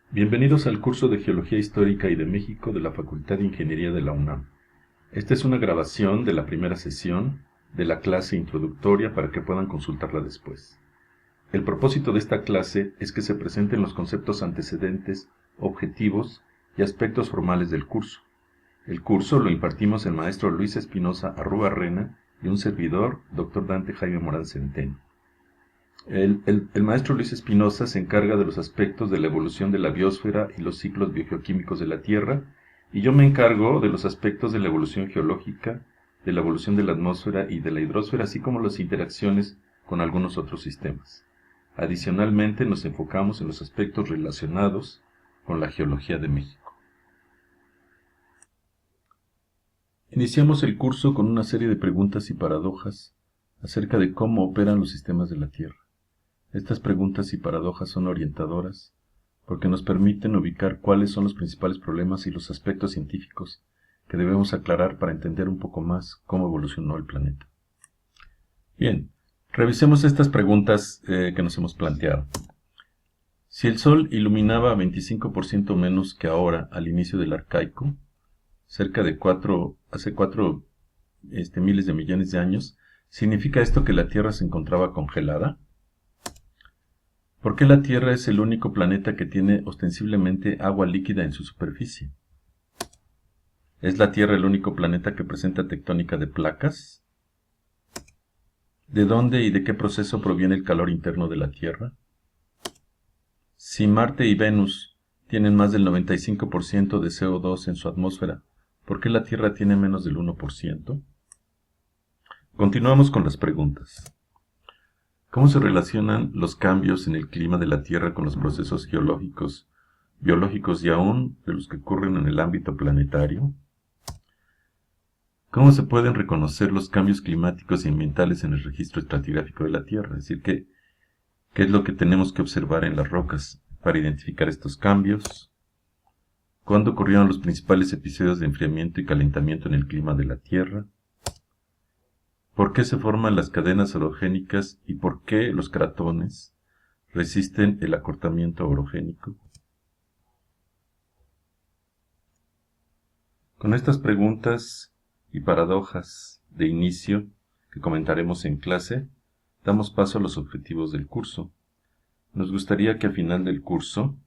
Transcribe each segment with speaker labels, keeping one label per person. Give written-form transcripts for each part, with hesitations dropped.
Speaker 1: Bienvenidos al curso de Geología Histórica y de México de la Facultad de Ingeniería de la UNAM. Esta es una grabación de la primera sesión de la clase introductoria para que puedan consultarla después. El propósito de esta clase es que se presenten los conceptos antecedentes, objetivos y aspectos formales del curso. El curso lo impartimos el maestro Luis Espinosa Arrubarrena y un servidor, Dr. Dante Jaime Morán Centeno. El maestro Luis Espinosa se encarga de los aspectos de la evolución de la biosfera y los ciclos biogeoquímicos de la Tierra, y yo me encargo de los aspectos de la evolución geológica, de la evolución de la atmósfera y de la hidrosfera, así como las interacciones con algunos otros sistemas. Adicionalmente, nos enfocamos en los aspectos relacionados con la geología de México. Iniciamos el curso con una serie de preguntas y paradojas acerca de cómo operan los sistemas de la Tierra. Estas preguntas y paradojas son orientadoras porque nos permiten ubicar cuáles son los principales problemas y los aspectos científicos que debemos aclarar para entender un poco más cómo evolucionó el planeta. Bien, revisemos estas preguntas que nos hemos planteado. Si el Sol iluminaba 25% menos que ahora al inicio del Arcaico, cerca de hace 4 miles de millones de años, ¿significa esto que la Tierra se encontraba congelada? ¿Por qué la Tierra es el único planeta que tiene ostensiblemente agua líquida en su superficie? ¿Es la Tierra el único planeta que presenta tectónica de placas? ¿De dónde y de qué proceso proviene el calor interno de la Tierra? Si Marte y Venus tienen más del 95% de CO2 en su atmósfera, ¿por qué la Tierra tiene menos del 1%? Continuamos con las preguntas. ¿Cómo se relacionan los cambios en el clima de la Tierra con los procesos geológicos, biológicos y aún de los que ocurren en el ámbito planetario? ¿Cómo se pueden reconocer los cambios climáticos y ambientales en el registro estratigráfico de la Tierra? Es decir, ¿qué es lo que tenemos que observar en las rocas para identificar estos cambios? ¿Cuándo ocurrieron los principales episodios de enfriamiento y calentamiento en el clima de la Tierra? ¿Por qué se forman las cadenas orogénicas y por qué los cratones resisten el acortamiento orogénico? Con estas preguntas y paradojas de inicio que comentaremos en clase, damos paso a los objetivos del curso. Nos gustaría que al final del curso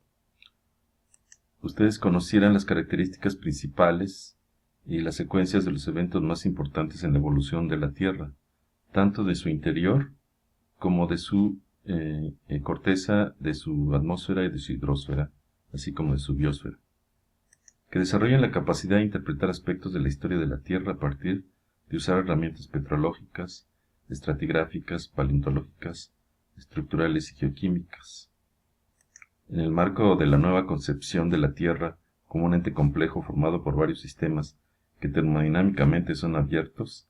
Speaker 1: ustedes conocieran las características principales y las secuencias de los eventos más importantes en la evolución de la Tierra, tanto de su interior como de su corteza, de su atmósfera y de su hidrosfera, así como de su biosfera, que desarrollen la capacidad de interpretar aspectos de la historia de la Tierra a partir de usar herramientas petrológicas, estratigráficas, paleontológicas, estructurales y geoquímicas. En el marco de la nueva concepción de la Tierra como un ente complejo formado por varios sistemas que termodinámicamente son abiertos,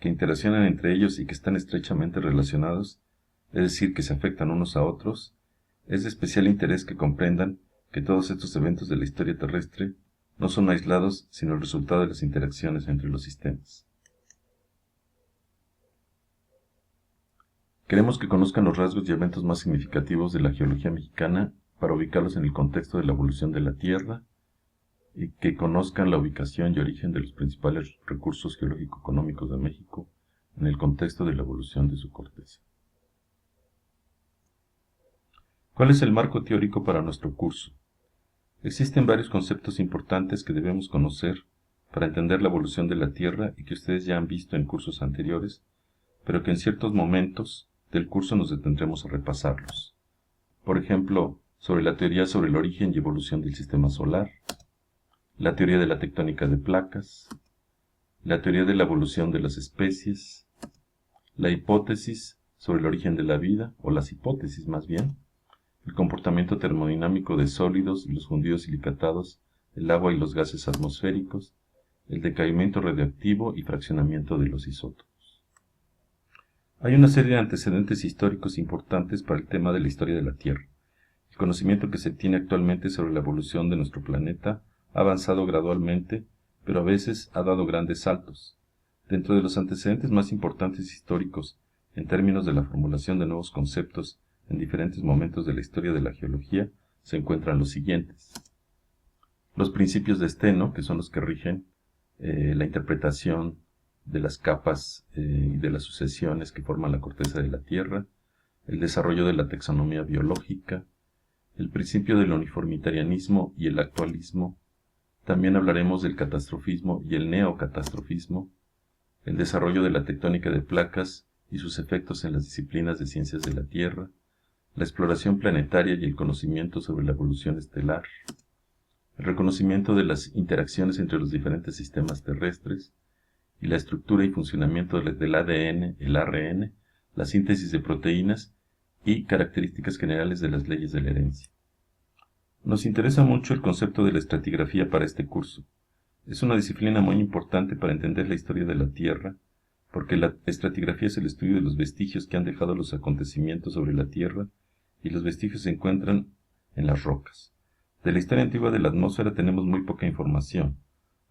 Speaker 1: que interaccionan entre ellos y que están estrechamente relacionados, es decir, que se afectan unos a otros, es de especial interés que comprendan que todos estos eventos de la historia terrestre no son aislados, sino el resultado de las interacciones entre los sistemas. Queremos que conozcan los rasgos y eventos más significativos de la geología mexicana para ubicarlos en el contexto de la evolución de la Tierra y que conozcan la ubicación y origen de los principales recursos geológico-económicos de México en el contexto de la evolución de su corteza. ¿Cuál es el marco teórico para nuestro curso? Existen varios conceptos importantes que debemos conocer para entender la evolución de la Tierra y que ustedes ya han visto en cursos anteriores, pero que en ciertos momentos del curso nos detendremos a repasarlos. Por ejemplo, sobre la teoría sobre el origen y evolución del sistema solar, la teoría de la tectónica de placas, la teoría de la evolución de las especies, la hipótesis sobre el origen de la vida, o las hipótesis más bien, el comportamiento termodinámico de sólidos, los fundidos silicatados, el agua y los gases atmosféricos, el decaimiento radiactivo y fraccionamiento de los isótopos. Hay una serie de antecedentes históricos importantes para el tema de la historia de la Tierra. El conocimiento que se tiene actualmente sobre la evolución de nuestro planeta ha avanzado gradualmente, pero a veces ha dado grandes saltos. Dentro de los antecedentes más importantes históricos, en términos de la formulación de nuevos conceptos en diferentes momentos de la historia de la geología, se encuentran los siguientes. Los principios de Steno, que son los que rigen la interpretación de las capas y de las sucesiones que forman la corteza de la Tierra, el desarrollo de la taxonomía biológica, el principio del uniformitarianismo y el actualismo. También hablaremos del catastrofismo y el neocatastrofismo, el desarrollo de la tectónica de placas y sus efectos en las disciplinas de ciencias de la Tierra, la exploración planetaria y el conocimiento sobre la evolución estelar, el reconocimiento de las interacciones entre los diferentes sistemas terrestres y la estructura y funcionamiento del ADN, el ARN, la síntesis de proteínas y características generales de las leyes de la herencia. Nos interesa mucho el concepto de la estratigrafía para este curso. Es una disciplina muy importante para entender la historia de la Tierra, porque la estratigrafía es el estudio de los vestigios que han dejado los acontecimientos sobre la Tierra, y los vestigios se encuentran en las rocas. De la historia antigua de la atmósfera tenemos muy poca información.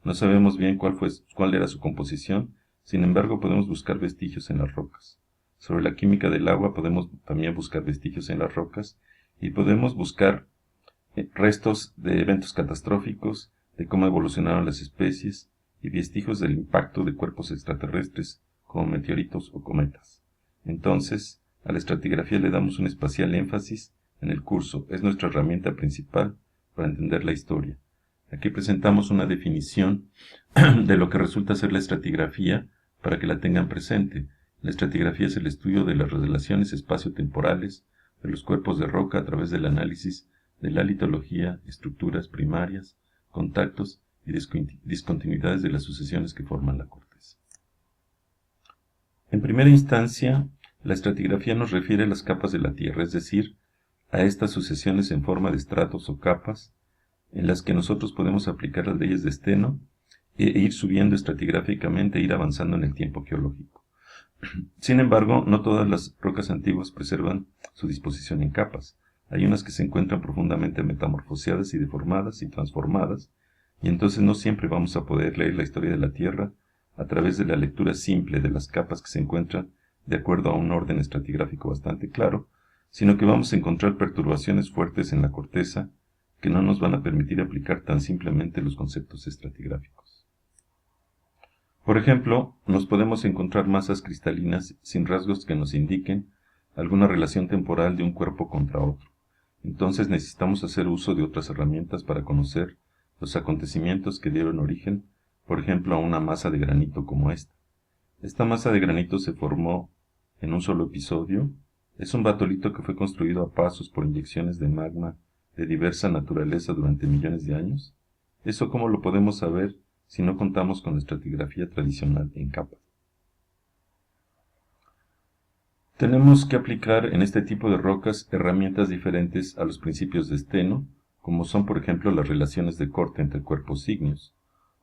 Speaker 1: No sabemos bien cuál era su composición, sin embargo podemos buscar vestigios en las rocas. Sobre la química del agua podemos también buscar vestigios en las rocas, y podemos buscar restos de eventos catastróficos, de cómo evolucionaron las especies, y vestigios del impacto de cuerpos extraterrestres, como meteoritos o cometas. Entonces, a la estratigrafía le damos un especial énfasis en el curso. Es nuestra herramienta principal para entender la historia. Aquí presentamos una definición de lo que resulta ser la estratigrafía para que la tengan presente. La estratigrafía es el estudio de las relaciones espaciotemporales de los cuerpos de roca a través del análisis de la litología, estructuras primarias, contactos y discontinuidades de las sucesiones que forman la corteza. En primera instancia, la estratigrafía nos refiere a las capas de la Tierra, es decir, a estas sucesiones en forma de estratos o capas, en las que nosotros podemos aplicar las leyes de Steno e ir subiendo estratigráficamente e ir avanzando en el tiempo geológico. Sin embargo, no todas las rocas antiguas preservan su disposición en capas. Hay unas que se encuentran profundamente metamorfoseadas y deformadas y transformadas, y entonces no siempre vamos a poder leer la historia de la Tierra a través de la lectura simple de las capas que se encuentran de acuerdo a un orden estratigráfico bastante claro, sino que vamos a encontrar perturbaciones fuertes en la corteza que no nos van a permitir aplicar tan simplemente los conceptos estratigráficos. Por ejemplo, nos podemos encontrar masas cristalinas sin rasgos que nos indiquen alguna relación temporal de un cuerpo contra otro. Entonces necesitamos hacer uso de otras herramientas para conocer los acontecimientos que dieron origen, por ejemplo, a una masa de granito como esta. Esta masa de granito se formó en un solo episodio. Es un batolito que fue construido a pasos por inyecciones de magma de diversa naturaleza durante millones de años. ¿Eso cómo lo podemos saber si no contamos con la estratigrafía tradicional en capas? Tenemos que aplicar en este tipo de rocas herramientas diferentes a los principios de Steno, como son por ejemplo las relaciones de corte entre cuerpos ígneos,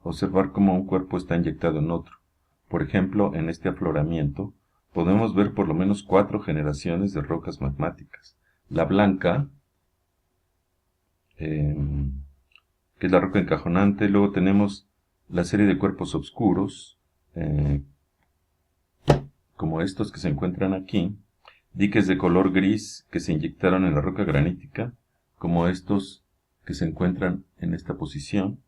Speaker 1: observar cómo un cuerpo está inyectado en otro. Por ejemplo, en este afloramiento podemos ver por lo menos 4 generaciones de rocas magmáticas. La blanca, que es la roca encajonante. Luego tenemos la serie de cuerpos oscuros, como estos que se encuentran aquí, diques de color gris que se inyectaron en la roca granítica, como estos que se encuentran en esta posición,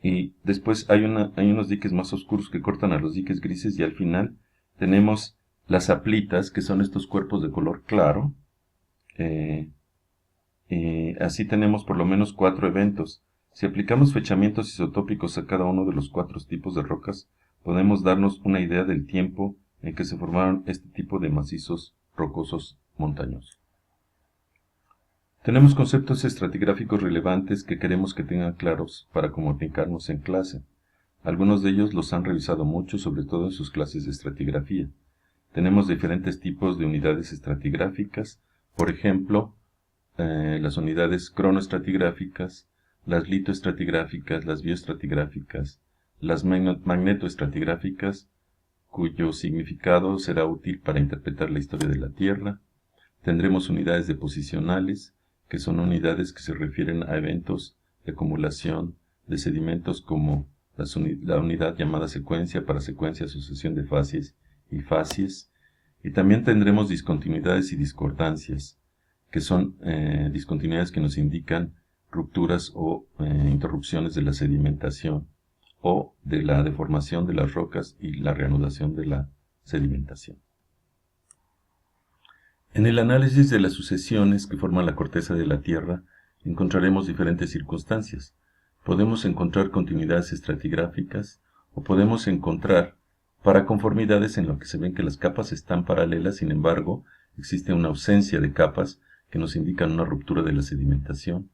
Speaker 1: y después hay unos diques más oscuros que cortan a los diques grises, y al final tenemos las aplitas, que son estos cuerpos de color claro. Así tenemos por lo menos 4 eventos. Si aplicamos fechamientos isotópicos a cada uno de los 4 tipos de rocas, podemos darnos una idea del tiempo en que se formaron este tipo de macizos rocosos montañosos. Tenemos conceptos estratigráficos relevantes que queremos que tengan claros para comunicarnos en clase. Algunos de ellos los han revisado mucho, sobre todo en sus clases de estratigrafía. Tenemos diferentes tipos de unidades estratigráficas, por ejemplo, las unidades cronoestratigráficas, las litoestratigráficas, las bioestratigráficas, las magnetoestratigráficas, cuyo significado será útil para interpretar la historia de la Tierra. Tendremos unidades deposicionales, que son unidades que se refieren a eventos de acumulación de sedimentos, como la unidad llamada secuencia para secuencia, sucesión de facies y facies. Y también tendremos discontinuidades y discordancias, que son discontinuidades que nos indican rupturas o interrupciones de la sedimentación o de la deformación de las rocas y la reanudación de la sedimentación. En el análisis de las sucesiones que forman la corteza de la Tierra, encontraremos diferentes circunstancias. Podemos encontrar continuidades estratigráficas o podemos encontrar paraconformidades en lo que se ven que las capas están paralelas, sin embargo, existe una ausencia de capas que nos indican una ruptura de la sedimentación.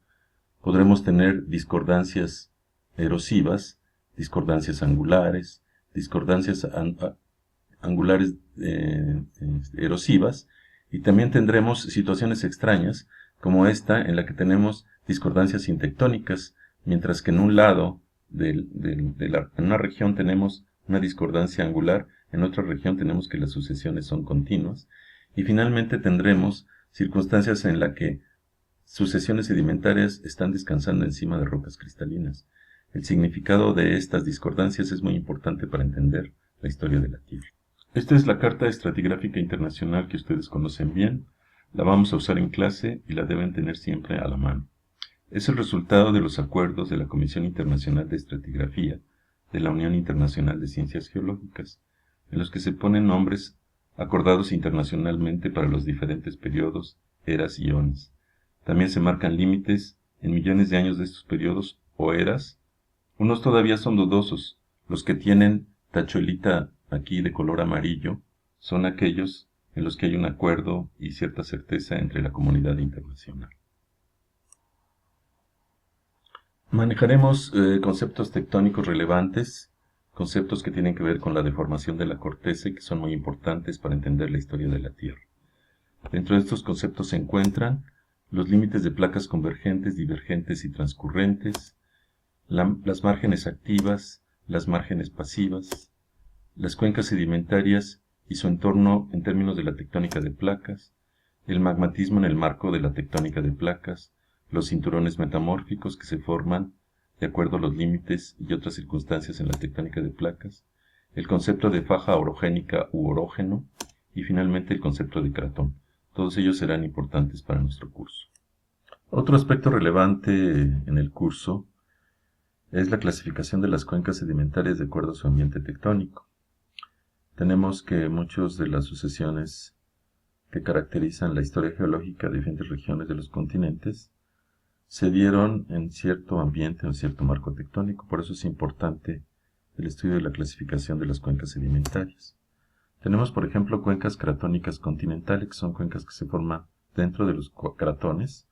Speaker 1: Podremos tener discordancias erosivas, discordancias angulares, discordancias angulares erosivas, y también tendremos situaciones extrañas, como esta en la que tenemos discordancias sintectónicas, mientras que en un lado en una región tenemos una discordancia angular, en otra región tenemos que las sucesiones son continuas, y finalmente tendremos circunstancias en las que sucesiones sedimentarias están descansando encima de rocas cristalinas. El significado de estas discordancias es muy importante para entender la historia de la Tierra. Esta es la Carta Estratigráfica Internacional que ustedes conocen bien. La vamos a usar en clase y la deben tener siempre a la mano. Es el resultado de los acuerdos de la Comisión Internacional de Estratigrafía de la Unión Internacional de Ciencias Geológicas, en los que se ponen nombres acordados internacionalmente para los diferentes periodos, eras y eones. También se marcan límites en millones de años de estos periodos o eras. Unos todavía son dudosos. Los que tienen tachuelita aquí de color amarillo son aquellos en los que hay un acuerdo y cierta certeza entre la comunidad internacional. Manejaremos conceptos tectónicos relevantes, conceptos que tienen que ver con la deformación de la corteza y que son muy importantes para entender la historia de la Tierra. Dentro de estos conceptos se encuentran los límites de placas convergentes, divergentes y transcurrentes, las márgenes activas, las márgenes pasivas, las cuencas sedimentarias y su entorno en términos de la tectónica de placas, el magmatismo en el marco de la tectónica de placas, los cinturones metamórficos que se forman de acuerdo a los límites y otras circunstancias en la tectónica de placas, el concepto de faja orogénica u orógeno y finalmente el concepto de cratón. Todos ellos serán importantes para nuestro curso. Otro aspecto relevante en el curso es la clasificación de las cuencas sedimentarias de acuerdo a su ambiente tectónico. Tenemos que muchas de las sucesiones que caracterizan la historia geológica de diferentes regiones de los continentes se dieron en cierto ambiente o en cierto marco tectónico. Por eso es importante el estudio de la clasificación de las cuencas sedimentarias. Tenemos, por ejemplo, cuencas cratónicas continentales, que son cuencas que se forman dentro de los cratones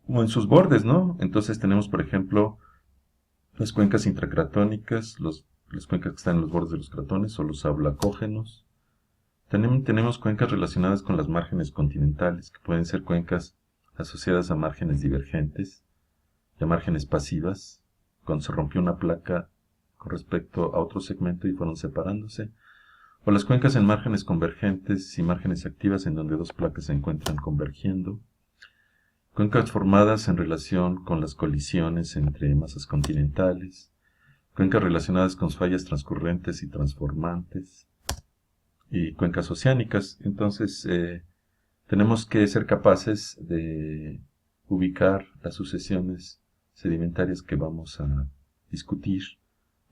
Speaker 1: o en sus bordes, ¿no? Entonces tenemos, por ejemplo, las cuencas intracratónicas, las cuencas que están en los bordes de los cratones o los ablacógenos. Tenemos cuencas relacionadas con las márgenes continentales, que pueden ser cuencas asociadas a márgenes divergentes y a márgenes pasivas, cuando se rompió una placa con respecto a otro segmento y fueron separándose, o las cuencas en márgenes convergentes y márgenes activas en donde dos placas se encuentran convergiendo, cuencas formadas en relación con las colisiones entre masas continentales, cuencas relacionadas con fallas transcurrentes y transformantes, y cuencas oceánicas. Entonces, tenemos que ser capaces de ubicar las sucesiones sedimentarias que vamos a discutir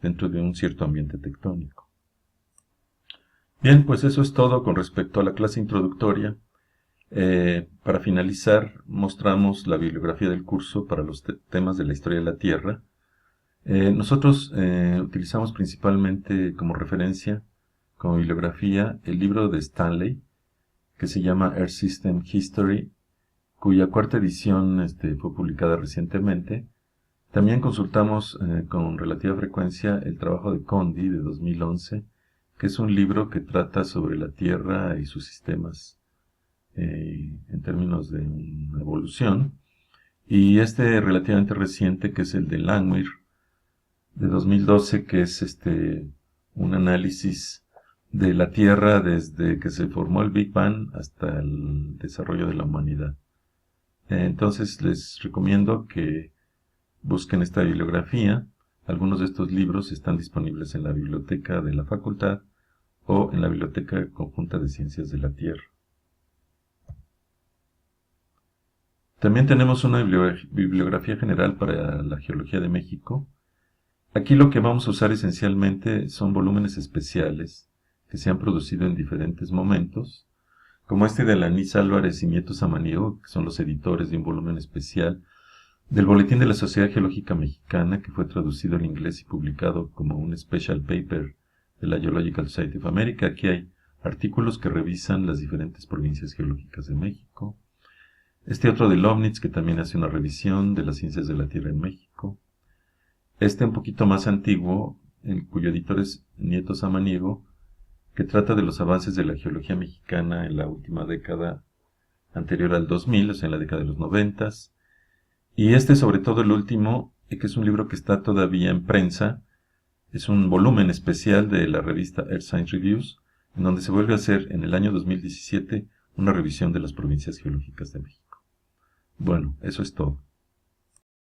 Speaker 1: dentro de un cierto ambiente tectónico. Bien, pues eso es todo con respecto a la clase introductoria. Para finalizar, mostramos la bibliografía del curso para los temas de la historia de la Tierra. Nosotros utilizamos principalmente como referencia, como bibliografía, el libro de Stanley, que se llama Earth System History, cuya cuarta edición fue publicada recientemente. También consultamos con relativa frecuencia el trabajo de Condi de 2011, que es un libro que trata sobre la Tierra y sus sistemas en términos de una evolución. Y relativamente reciente, que es el de Langmuir, de 2012, que es un análisis de la Tierra desde que se formó el Big Bang hasta el desarrollo de la humanidad. Entonces les recomiendo que busquen esta bibliografía. Algunos de estos libros están disponibles en la biblioteca de la facultad o en la Biblioteca Conjunta de Ciencias de la Tierra. También tenemos una bibliografía general para la geología de México. Aquí lo que vamos a usar esencialmente son volúmenes especiales que se han producido en diferentes momentos, como este de Lanis Álvarez y Nieto Samaniego, que son los editores de un volumen especial del Boletín de la Sociedad Geológica Mexicana, que fue traducido al inglés y publicado como un special paper de la Geological Society of America. Aquí hay artículos que revisan las diferentes provincias geológicas de México. Este otro de Lomnitz, que también hace una revisión de las ciencias de la Tierra en México. Este un poquito más antiguo, cuyo editor es Nieto Samaniego, que trata de los avances de la geología mexicana en la última década anterior al 2000, o sea, en la década de los 90. Y este, sobre todo el último, que es un libro que está todavía en prensa, es un volumen especial de la revista Earth Science Reviews, en donde se vuelve a hacer en el año 2017 una revisión de las provincias geológicas de México. Bueno, eso es todo.